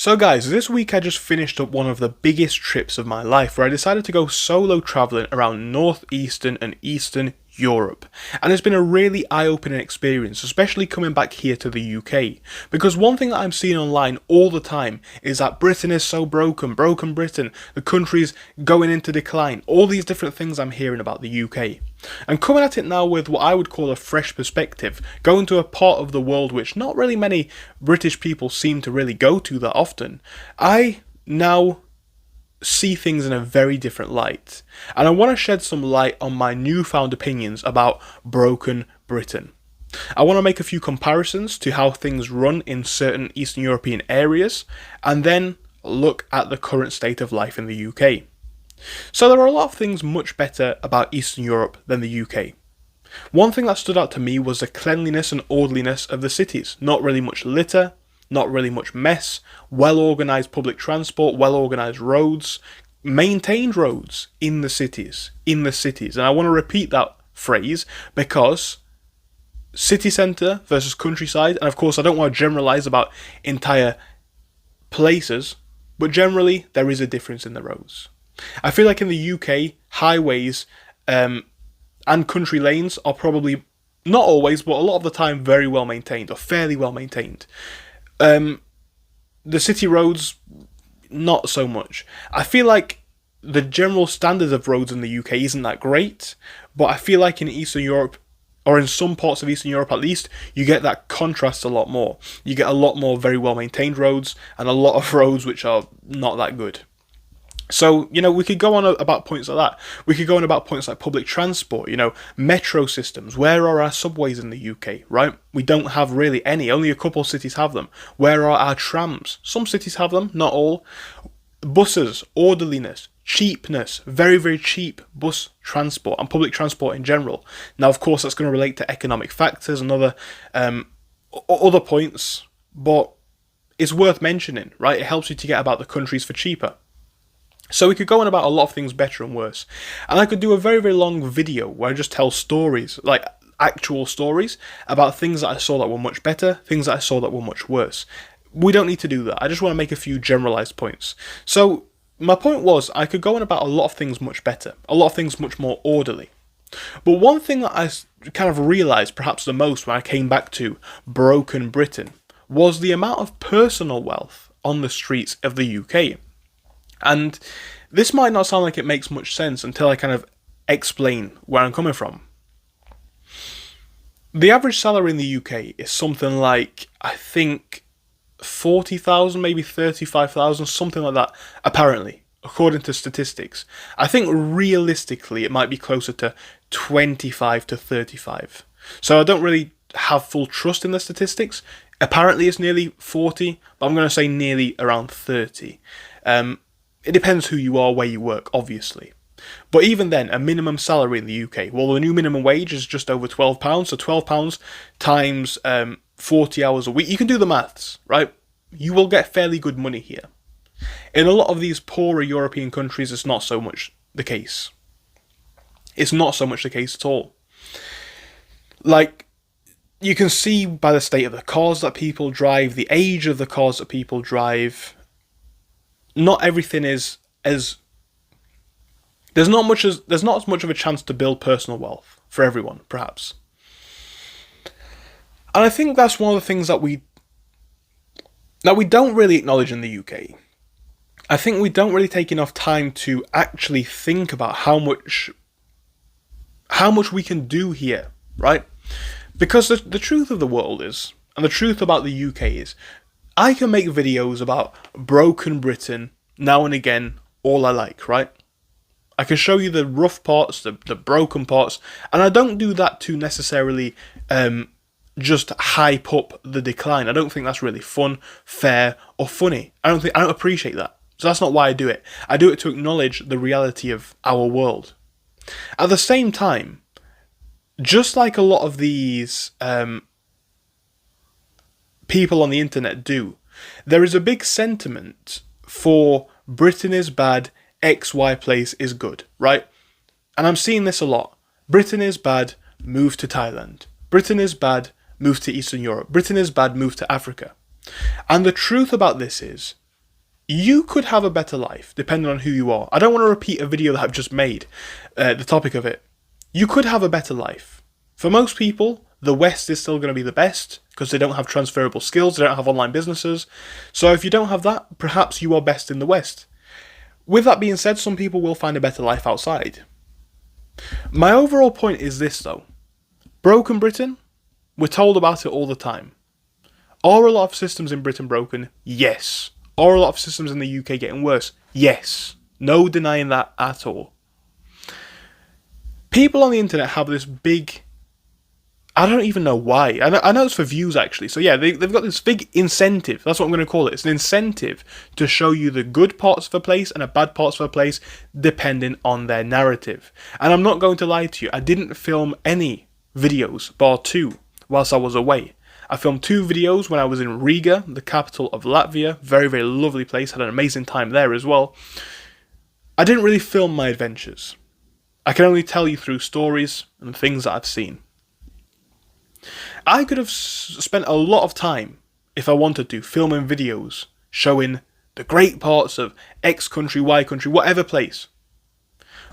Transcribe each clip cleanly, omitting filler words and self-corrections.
So guys, this week I just finished up one of the biggest trips of my life where I decided to go solo travelling around northeastern and eastern Europe. And it's been a really eye-opening experience, especially coming back here to the UK. Because one thing that I'm seeing online all the time is that Britain is so broken Britain, the country's going into decline, all these different things I'm hearing about the UK. And coming at it now with what I would call a fresh perspective, going to a part of the world which not really many British people seem to really go to that often, I now see things in a very different light. And I want to shed some light on my newfound opinions about broken Britain. I want to make a few comparisons to how things run in certain Eastern European areas, and then look at the current state of life in the UK. So there are a lot of things much better about Eastern Europe than the UK. One thing that stood out to me was the cleanliness and orderliness of the cities. Not really much litter, not really much mess, well-organised public transport, well-organised roads, maintained roads in the cities. And I want to repeat that phrase because city centre versus countryside, and of course I don't want to generalise about entire places, but generally there is a difference in the roads. I feel like in the UK, highways and country lanes are probably, not always, but a lot of the time, very well maintained, or fairly well maintained. The city roads, not so much. I feel like the general standard of roads in the UK isn't that great, but I feel like in Eastern Europe, or in some parts of Eastern Europe at least, you get that contrast a lot more. You get a lot more very well maintained roads, and a lot of roads which are not that good. So, we could go on about points like that. We could go on about points like public transport, metro systems. Where are our subways in the UK, right? We don't have really any. Only a couple cities have them. Where are our trams? Some cities have them, not all. Buses, orderliness, cheapness, very, very cheap bus transport and public transport in general. Now, of course, that's going to relate to economic factors and other points, but it's worth mentioning, right? It helps you to get about the countries for cheaper. So we could go on about a lot of things better and worse. And I could do a very, very long video where I just tell stories, like actual stories, about things that I saw that were much better, things that I saw that were much worse. We don't need to do that. I just want to make a few generalised points. So my point was, I could go on about a lot of things much better, a lot of things much more orderly. But one thing that I kind of realised perhaps the most when I came back to broken Britain was the amount of personal wealth on the streets of the UK. And this might not sound like it makes much sense until I kind of explain where I'm coming from. The average salary in the UK is something like, I think, 40,000, maybe 35,000, something like that, apparently, according to statistics. I think realistically it might be closer to 25 to 35. So I don't really have full trust in the statistics. Apparently it's nearly 40, but I'm going to say nearly around 30. It depends who you are, where you work, obviously. But even then, a minimum salary in the UK, well, the new minimum wage is just over £12, so £12 times 40 hours a week. You can do the maths, right? You will get fairly good money here. In a lot of these poorer European countries, it's not so much the case. It's not so much the case at all. Like, you can see by the state of the cars that people drive, the age of the cars that people drive, not everything is as... There's not as much of a chance to build personal wealth for everyone, perhaps. And I think that's one of the things that we don't really acknowledge in the UK. I think we don't really take enough time to actually think about how much we can do here, right? Because the truth of the world is, and the truth about the UK is, I can make videos about broken Britain now and again all I like, right? I can show you the rough parts, the broken parts, and I don't do that to necessarily just hype up the decline. I don't think that's really fun, fair, or funny. I don't appreciate that. So that's not why I do it. I do it to acknowledge the reality of our world. At the same time, just like a lot of these people on the internet do, there is a big sentiment for Britain is bad, XY place is good, right? And I'm seeing this a lot. Britain is bad, move to Thailand. Britain is bad, move to Eastern Europe. Britain is bad, move to Africa. And the truth about this is, You could have a better life, depending on who you are. I don't want to repeat a video that I've just made, the topic of it. You could have a better life. For most people, the West is still going to be the best, because they don't have transferable skills, they don't have online businesses. So if you don't have that, perhaps you are best in the West. With that being said, some people will find a better life outside. My overall point is this though. Broken Britain? We're told about it all the time. Are a lot of systems in Britain broken? Yes. Are a lot of systems in the UK getting worse? Yes. No denying that at all. People on the internet have this big... I don't even know why. I know it's for views actually. So yeah, they've got this big incentive. That's what I'm going to call it. It's an incentive to show you the good parts of a place and the bad parts of a place depending on their narrative. And I'm not going to lie to you. I didn't film any videos, bar 2, whilst I was away. I filmed 2 videos when I was in Riga, the capital of Latvia. Very, very lovely place. Had an amazing time there as well. I didn't really film my adventures. I can only tell you through stories and things that I've seen. I could have spent a lot of time, if I wanted to, filming videos showing the great parts of X country, Y country, whatever place.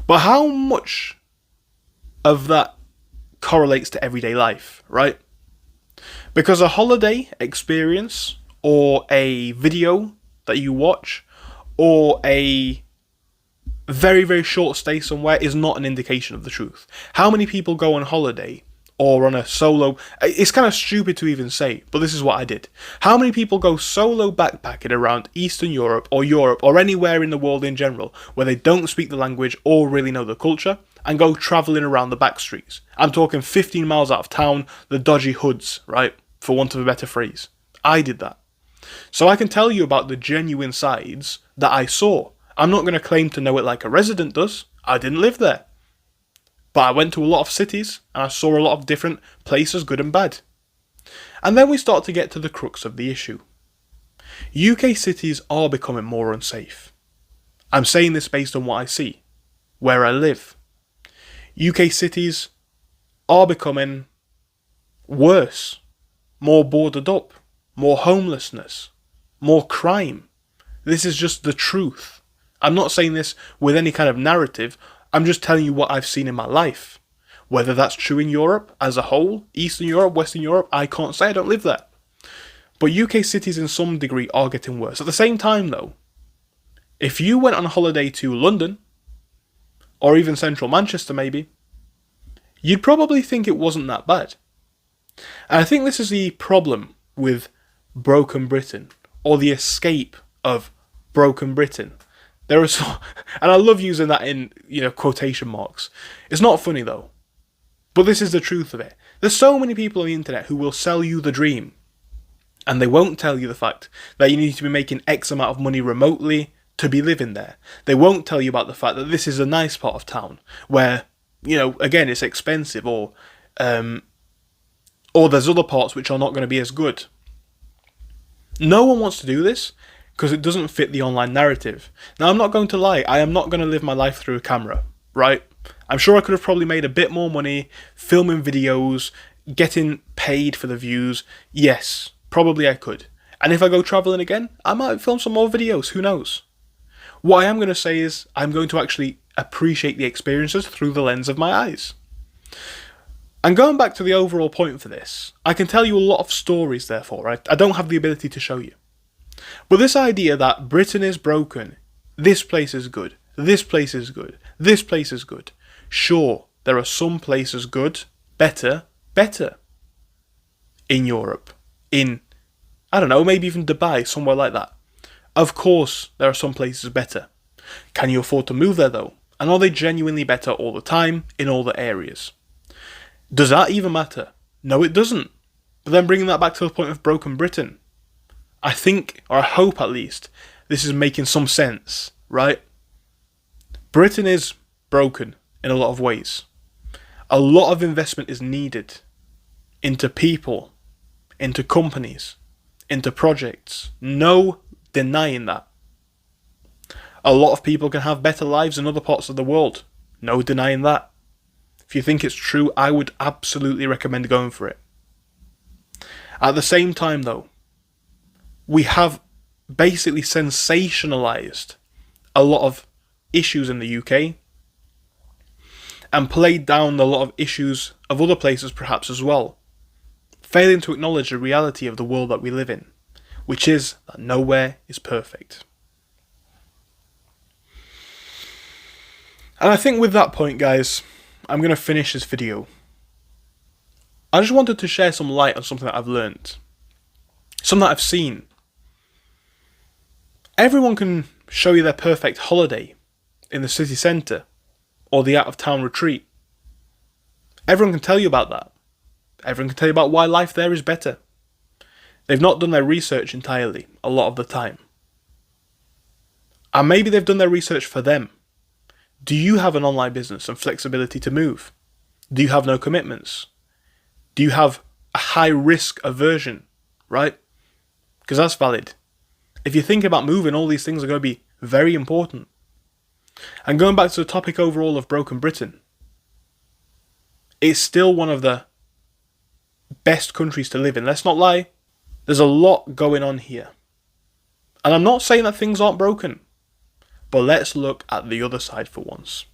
But how much of that correlates to everyday life, right? Because a holiday experience or a video that you watch or a very, very short stay somewhere is not an indication of the truth. How many people go on holiday or on a solo... It's kind of stupid to even say, but this is what I did. How many people go solo backpacking around Eastern Europe or anywhere in the world in general where they don't speak the language or really know the culture and go travelling around the back streets? I'm talking 15 miles out of town, the dodgy hoods, right? For want of a better phrase. I did that. So I can tell you about the genuine sides that I saw. I'm not going to claim to know it like a resident does. I didn't live there. But I went to a lot of cities and I saw a lot of different places, good and bad. And then we start to get to the crux of the issue. UK cities are becoming more unsafe. I'm saying this based on what I see, where I live. UK cities are becoming worse, more boarded up, more homelessness, more crime. This is just the truth. I'm not saying this with any kind of narrative. I'm just telling you what I've seen in my life. Whether that's true in Europe as a whole, Eastern Europe, Western Europe, I can't say. I don't live there. But UK cities in some degree are getting worse. At the same time though, if you went on holiday to London, or even central Manchester maybe, you'd probably think it wasn't that bad. And I think this is the problem with Broken Britain, or the escape of Broken Britain. There are so, and I love using that in, quotation marks. It's not funny though. But this is the truth of it. There's so many people on the internet who will sell you the dream. And they won't tell you the fact that you need to be making X amount of money remotely to be living there. They won't tell you about the fact that this is a nice part of town where, again, it's expensive or there's other parts which are not going to be as good. No one wants to do this because it doesn't fit the online narrative. Now, I'm not going to lie. I am not going to live my life through a camera, right? I'm sure I could have probably made a bit more money filming videos, getting paid for the views. Yes, probably I could. And if I go travelling again, I might film some more videos. Who knows? What I am going to say is I'm going to actually appreciate the experiences through the lens of my eyes. And going back to the overall point for this, I can tell you a lot of stories, therefore, right? I don't have the ability to show you. But this idea that Britain is broken, this place is good, this place is good, this place is good. Sure, there are some places good, better in Europe, in, I don't know, maybe even Dubai, somewhere like that. Of course, there are some places better. Can you afford to move there though? And are they genuinely better all the time, in all the areas? Does that even matter? No, it doesn't. But then bringing that back to the point of Broken Britain, I think, or I hope at least, this is making some sense, right? Britain is broken in a lot of ways. A lot of investment is needed into people, into companies, into projects. No denying that. A lot of people can have better lives in other parts of the world. No denying that. If you think it's true, I would absolutely recommend going for it. At the same time though, we have basically sensationalised a lot of issues in the UK and played down a lot of issues of other places perhaps as well, failing to acknowledge the reality of the world that we live in, which is that nowhere is perfect. And I think with that point, guys, I'm going to finish this video. I just wanted to share some light on something that I've learned, something that I've seen. Everyone can show you their perfect holiday in the city centre or the out-of-town retreat. Everyone can tell you about that. Everyone can tell you about why life there is better. They've not done their research entirely, a lot of the time. And maybe they've done their research for them. Do you have an online business and flexibility to move? Do you have no commitments? Do you have a high risk aversion, right? Because that's valid. If you think about moving, all these things are going to be very important. And going back to the topic overall of Broken Britain, it's still one of the best countries to live in. Let's not lie. There's a lot going on here. And I'm not saying that things aren't broken, but let's look at the other side for once.